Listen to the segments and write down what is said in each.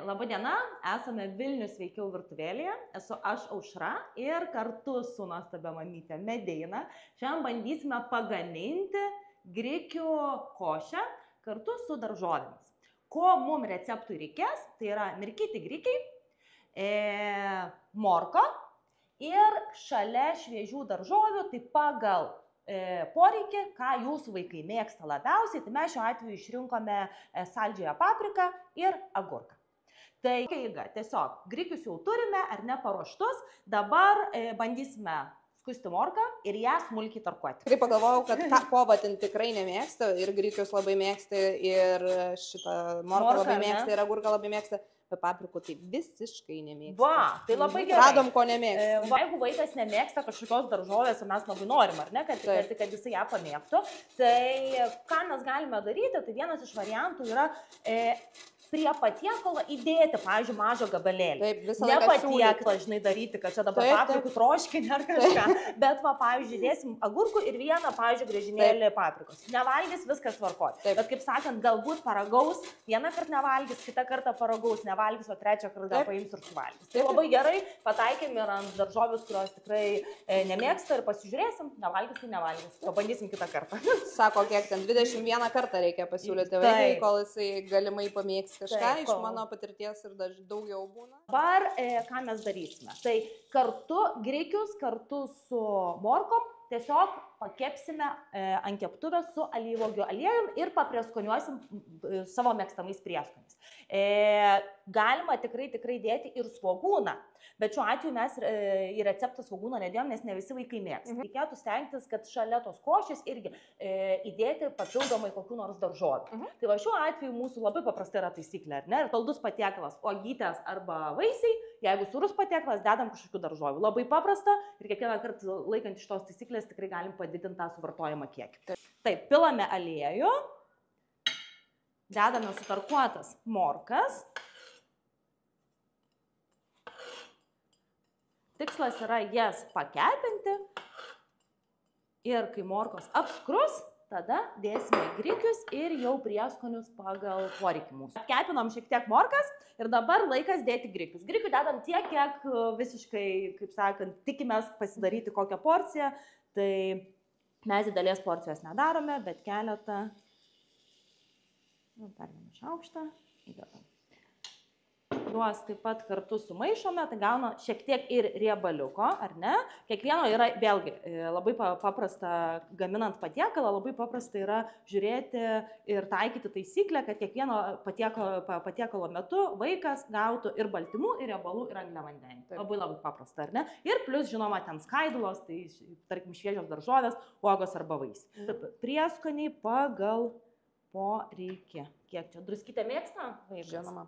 Labą dieną, esame Vilnius veikiau virtuvėlėje, esu aš Aušra ir kartu su nuostabia mamytė Medeina šiandien bandysime pagaminti grikių košę kartu su daržovėmis. Ko mums receptui reikės, tai yra mirkyti grikiai, morko ir šalia šviežių daržovių, tai pagal poreikį, ką jūsų vaikai mėgsta labiausiai, tai mes šiuo atveju išrinkome saldžiąją papriką ir agurką. Tai eiga, tiesiog grikius jau turime ar ne paruoštus, dabar bandysime skusti morką ir ją smulkiai tarkuoti. Tikrai pagalvojau, kad povatin tikrai nemėgsta ir grikius labai mėgsta ir šitą morką labai mėgsta ir agurką labai mėgsta. Paprikų tai visiškai nemėgsta. Va, tai labai gerai. Radom, ko nemėgsta. Jeigu vaikas nemėgsta kažkokios daržovės, ir mes labai norim, ar ne, kad jisai ją pamėgtų, tai ką mes galime daryti, tai vienas iš variantų yra prie patiekalo įdėti, pavyzdžiui, mažą gabalėlį. Taip, visą laiką patiekalą, žinai, daryti, kad čia dabar paprikų troškinį ar kažką. Bet, va, pavyzdžiui, dėsim agurkų ir vieną, pavyzdžiui, griežinėlį paprikos. Nevalgys, viskas tvarkoj. Bet, kaip sakant, galbūt paragaus, vieną kartą nevalgys, kitą kartą paragaus, nevalgys, o trečią kartą paims ir suvalgys. Tai labai gerai, pataikėm ir ant daržovius, kurios tikrai nemėgsta ir pasižiūrėsim, nevalgys, tai nevalgys. Pabandysim kitą kartą. Sako, kiek ten 21 kartą reikia pasiūlyti vaikai, kol jisai galimai pamėgs kažką iš mano patirties ir daugiau būna. Dabar ką mes darysime? Tai kartu grikius, kartu su morkom tiesiog pakepsime ant keptuvės su alyvuogių aliejum ir paprieskoniuosim savo mėgstamais prieskoniais. Galima tikrai dėti ir svogūną, bet šiuo atveju mes į receptą svogūną nedėjom, nes ne visi vaikai mėgsta. Reikėtų stengtis, kad šalia tos košės irgi įdėti papildomai kokių nors daržovių. Tai va šiuo atveju mūsų labai paprasta yra taisyklė, ar ne? Ir saldus patiekalas, uogytės arba vaisiai, jeigu sūrus patiekalas, dedam kažkokių daržovių. Labai paprasta ir kiekvieną kartą laikant iš tos taisyklės tikrai galim padidinti tą suvartojimą kiekį. Taip, pilame aliejų, dedame sutarkuotas morkas. Tikslas yra jas pakepinti ir kai morkos apskrus, tada dėsime grikius ir jau prieskonius pagal poreikį mūsų. Kepinom šiek tiek morkas ir dabar laikas dėti grikius. Grikių dedam tiek, kiek visiškai, kaip sakant, tikimės pasidaryti kokią porciją. Tai mes didelės porcijos nedarome, bet keletą, dar vieną šaukštą įdedam. Juos taip pat kartu sumaišome, tai gauna šiek tiek ir riebaliuko, ar ne? Kiekvieno yra, vėlgi, labai paprasta gaminant patiekalą, labai paprasta yra žiūrėti ir taikyti taisyklę, kad kiekvieno patiekalo metu vaikas gautų ir baltymų, ir riebalų, ir angliavandenį. Labai paprasta, ar ne? Ir plus, žinoma, ten skaidulos, tai, tarkim, šviežios daržovės, uogos arba vaisiai. Prieskoniai pagal poreikį. Kiek čia? Druskytę mėgsta? Žinoma.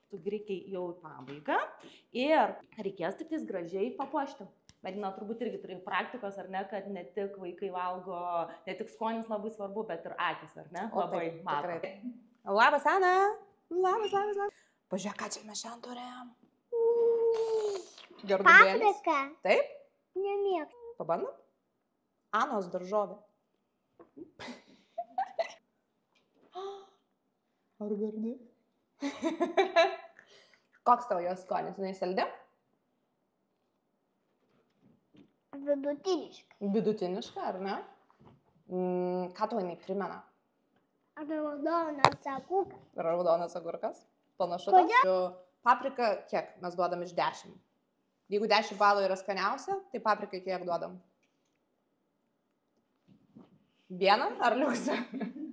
Tu grikiai jau į pabaigą ir reikės tik tais gražiai papuošti. Medina turbūt irgi turi praktikos, ar ne, kad ne tik vaikai valgo, ne tik skonis labai svarbu, bet ir akis, ar ne? Labai mato. Labas, Ana. Labas. Pažiūrėk, ką čia mes šiandien turėjom. Gardumėlis. Paprika. Taip? Nemėgstu. Pabandom? Anos daržovė. Ar gardi? Koks tavo jos skonis? Jinai saldi? Vidutiniška. Vidutiniška, ar ne? Ką tau jinai primena? Raudonas agurkas. Raudonas agurkas? Panašu. Kodėl? Paprika kiek mes duodam iš 10? Jeigu 10 balų yra skaniausia, tai paprikai kiek duodam? 1 ar liuksą?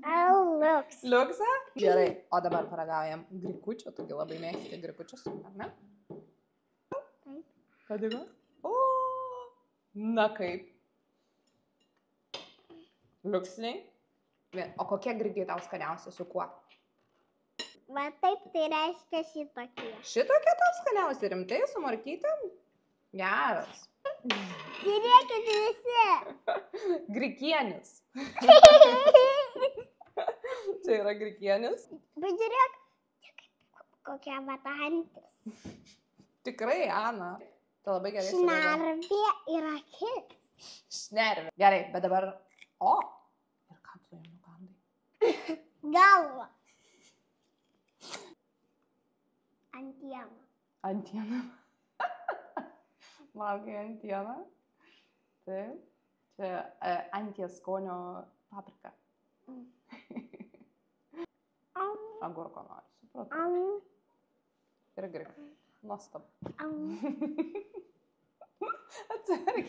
Liuks. Liuksą? Gerai, o dabar paragaujam grikučio, tugi labai mėgsti grikučius, ar ne? Taip. Patiko? O, na kaip? Liuksniai? O kokie grikiai tau skaniausia, su kuo? Va taip, tai reiškia šitokie. Šitokie tau skaniausia, rimtai, su morkytėm? Geras. Žiūrėkit visi. Grikienis. Čia yra grikienis. Bet žiūrėk, kokia vatantis. Tikrai, Ana. Tai labai gerai. Šnarvė ir akis. Šnervė. Gerai, bet dabar... O! Ir ką tu jam nukandai? Galva. Antiena. Antiena. Valgai antieną. Taip. Čia anties skonio paprika. Agurko nori, supratau. Ir grika. Nuostabu. Atsargiai.